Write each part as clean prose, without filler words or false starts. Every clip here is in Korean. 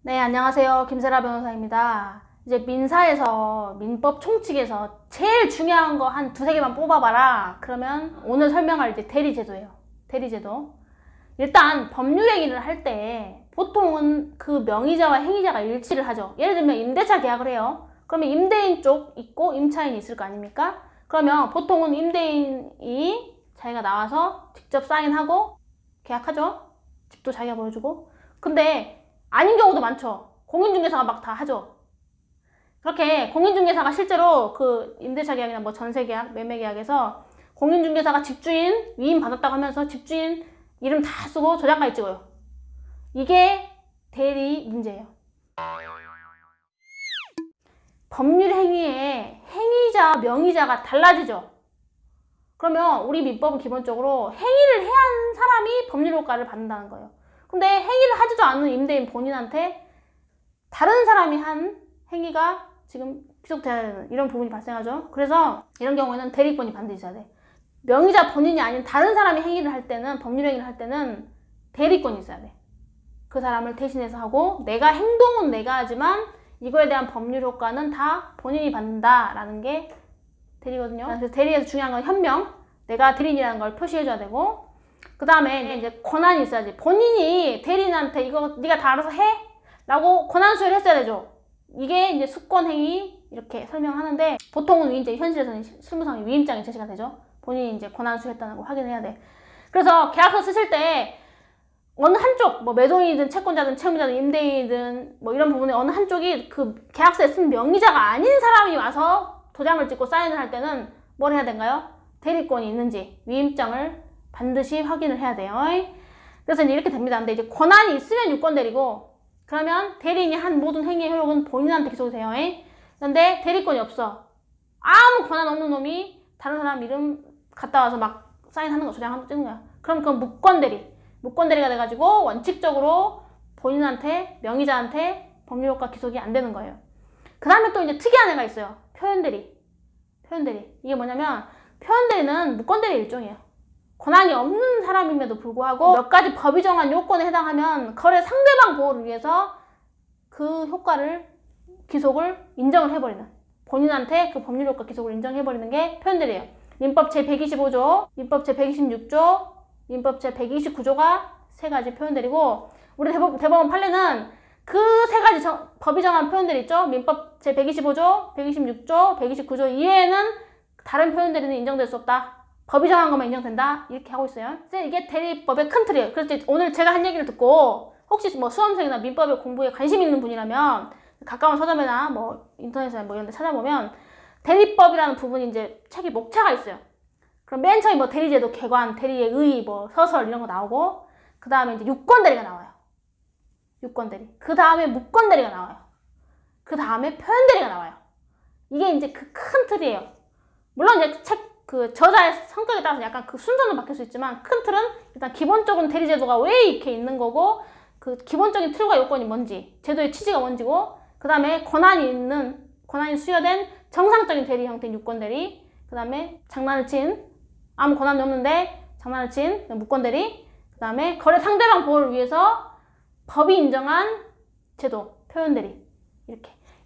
네, 안녕하세요. 김세라 변호사입니다. 이제 민사에서, 민법 총칙에서 제일 중요한 거 한 두세 개만 뽑아봐라. 그러면 오늘 설명할 이제 대리제도예요. 대리제도. 일단 법률행위를 할 때 보통은 그 명의자와 행위자가 일치를 하죠. 예를 들면 임대차 계약을 해요. 그러면 임대인 쪽 있고 임차인이 있을 거 아닙니까? 그러면 보통은 임대인이 자기가 나와서 직접 사인하고 계약하죠. 집도 자기가 보여주고. 근데 아닌 경우도 많죠. 공인중개사가 막 다 하죠. 그렇게 공인중개사가 실제로 그 임대차 계약이나 뭐 전세계약, 매매계약에서 공인중개사가 집주인 위임 받았다고 하면서 집주인 이름 다 쓰고 저장까지 찍어요. 이게 대리 문제예요. 법률 행위에 행위자, 명의자가 달라지죠. 그러면 우리 민법은 기본적으로 행위를 해야 하는 사람이 법률 효과를 받는다는 거예요. 근데 행위를 하지도 않는 임대인 본인한테 다른 사람이 한 행위가 지금 귀속돼야 되는 이런 부분이 발생하죠. 그래서 이런 경우에는 대리권이 반드시 있어야 돼. 명의자 본인이 아닌 다른 사람이 행위를 할 때는, 법률 행위를 할 때는 대리권이 있어야 돼. 그 사람을 대신해서 하고 내가 행동은 내가 하지만 이거에 대한 법률 효과는 다 본인이 받는다라는 게 대리거든요. 그래서 대리에서 중요한 건 현명. 내가 대리인이라는 걸 표시해줘야 되고, 그 다음에 이제 권한이 있어야지. 본인이 대리인한테 이거 네가 다 알아서 해? 라고 권한 수여를 했어야 되죠. 이게 이제 수권행위 이렇게 설명하는데, 보통은 이제 현실에서는 실무상의 위임장이 제시가 되죠. 본인이 이제 권한 수여했다는 거 확인해야 돼. 그래서 계약서 쓰실 때 어느 한쪽, 뭐 매도인이든 채권자든 채무자든 임대인이든 뭐 이런 부분에 어느 한쪽이 그 계약서에 쓴 명의자가 아닌 사람이 와서 도장을 찍고 사인을 할 때는 뭘 해야 되는가요? 대리권이 있는지 위임장을 반드시 확인을 해야 돼요. 그래서 이제 이렇게 됩니다. 근데 이제 권한이 있으면 유권대리고, 그러면 대리인이 한 모든 행위의 효력은 본인한테 기속이 돼요. 근데 대리권이 없어. 아무 권한 없는 놈이 다른 사람 이름 갖다 와서 막 사인하는 거, 조장하는 거 찍는 거야. 그럼 그건 무권대리. 무권대리가 돼가지고 원칙적으로 본인한테, 명의자한테 법률효과 기속이 안 되는 거예요. 그 다음에 또 이제 특이한 애가 있어요. 표현대리. 표현대리. 이게 뭐냐면 표현대리는 무권대리 일종이에요. 권한이 없는 사람임에도 불구하고 몇 가지 법이 정한 요건에 해당하면 거래 상대방 보호를 위해서 그 효과를, 기속을 인정을 해버리는, 본인한테 그 법률효과 기속을 인정해버리는 게 표현대리예요. 민법 제125조, 민법 제126조, 민법 제129조가 세 가지 표현대리고, 우리 대법원 판례는 그 세 가지 법이 정한 표현대리 있죠? 민법 제125조, 126조, 129조 이외에는 다른 표현대리는 인정될 수 없다. 법이 정한 것만 인정된다. 이렇게 하고 있어요. 이게 대리법의 큰 틀이에요. 그래서 오늘 제가 한 얘기를 듣고 혹시 뭐 수험생이나 민법의 공부에 관심 있는 분이라면 가까운 서점이나 뭐 인터넷에 뭐 이런 데 찾아보면 대리법이라는 부분이 이제 책이 목차가 있어요. 그럼 맨 처음에 뭐 대리제도, 개관, 대리의 의, 뭐 서설 이런 거 나오고, 그 다음에 이제 유권대리가 나와요. 유권대리. 그 다음에 무권대리가 나와요. 그 다음에 표현대리가 나와요. 이게 이제 그 큰 틀이에요. 물론 이제 책 그 저자의 성격에 따라서 약간 그 순서는 바뀔 수 있지만, 큰 틀은 일단 기본적인 대리제도가 왜 이렇게 있는 거고, 그 기본적인 틀과 요건이 뭔지, 제도의 취지가 뭔지고, 그 다음에 권한이 수여된 정상적인 대리 형태인 유권대리, 그 다음에 장난을 친, 아무 권한이 없는데 장난을 친 무권대리, 그 다음에 거래 상대방 보호를 위해서 법이 인정한 제도, 표현대리.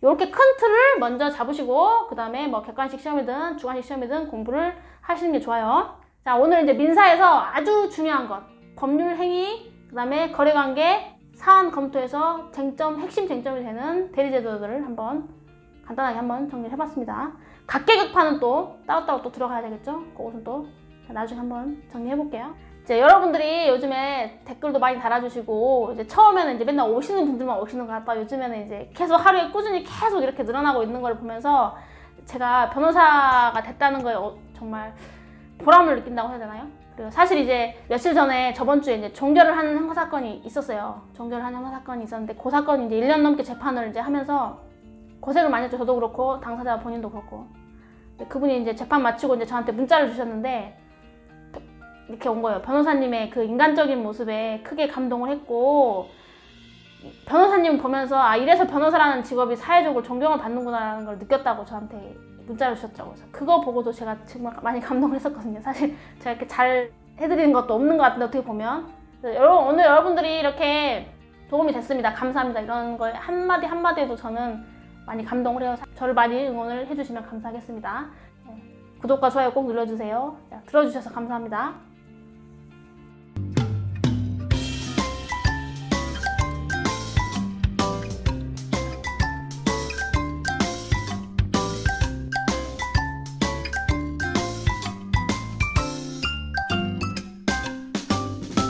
이렇게 큰 틀을 먼저 잡으시고, 그 다음에 뭐 객관식 시험이든 주관식 시험이든 공부를 하시는 게 좋아요. 자, 오늘 이제 민사에서 아주 중요한 것, 법률 행위, 그 다음에 거래관계, 사안 검토에서 핵심 쟁점이 되는 대리제도들을 간단하게 한번 정리를 해봤습니다. 각계각파는 또 따로따로 또 들어가야 되겠죠? 그것은 또 나중에 한번 정리해볼게요. 이제 여러분들이 요즘에 댓글도 많이 달아주시고, 이제 처음에는 이제 맨날 오시는 분들만 오시는 것 같다. 요즘에는 이제 계속 하루에 꾸준히 계속 이렇게 늘어나고 있는 걸 보면서 제가 변호사가 됐다는 거에 정말 보람을 느낀다고 해야 되나요? 그리고 사실 이제 며칠 전에 저번 주에 이제 종결을 하는 형사사건이 있었어요. 종결을 하는 형사사건이 있었는데 그 사건이 이제 1년 넘게 재판을 이제 하면서 고생을 많이 했죠. 저도 그렇고 당사자 본인도 그렇고. 그분이 이제 재판 마치고 이제 저한테 문자를 주셨는데 이렇게 온 거예요. 변호사님의 그 인간적인 모습에 크게 감동을 했고, 변호사님 보면서 아 이래서 변호사라는 직업이 사회적으로 존경을 받는구나라는 걸 느꼈다고 저한테 문자를 주셨죠. 그래서 그거 보고도 제가 정말 많이 감동을 했었거든요. 사실 제가 이렇게 잘 해드리는 것도 없는 것 같은데 어떻게 보면 오늘 여러분들이 이렇게 도움이 됐습니다. 감사합니다. 이런 걸 한마디 한마디에도 저는 많이 감동을 해요. 저를 많이 응원을 해주시면 감사하겠습니다. 네. 구독과 좋아요 꼭 눌러주세요. 자, 들어주셔서 감사합니다.